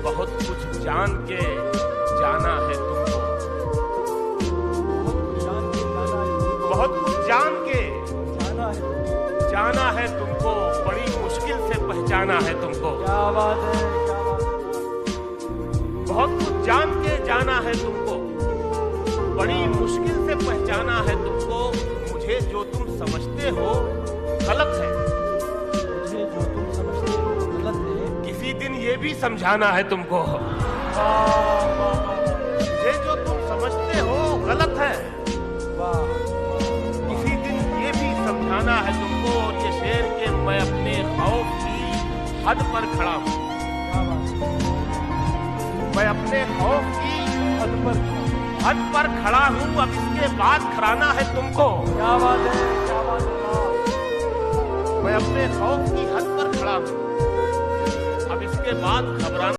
बहुत कुछ जान के जाना है तुमको, बहुत कुछ जान के जाना है तुमको, बड़ी मुश्किल से पहचाना है तुमको। क्या बात है, क्या बात है। बहुत कुछ जान के जाना है तुमको, बड़ी मुश्किल से पहचाना है तुमको। मुझे जो तुम समझते हो गलत है, मुझे जो तुम समझते हो गलत है, किसी दिन ये भी समझाना है तुमको। वाह, वाह, वाह, मुझे जो तुम समझते हो गलत है, वाह, किसी दिन ये भी समझाना है तुमको। और ये शेर के मैं अपने खौफ की हद पर खड़ा हूँ, क्या बात है। मैं अपने खौफ की हद पर खड़ा हूँ। अब इसके बाद खड़ाना है तुमको। क्या बात है, क्या बात है। मैं अपने खौफ की हद पर खड़ा हूँ, अब इसके बाद घबराना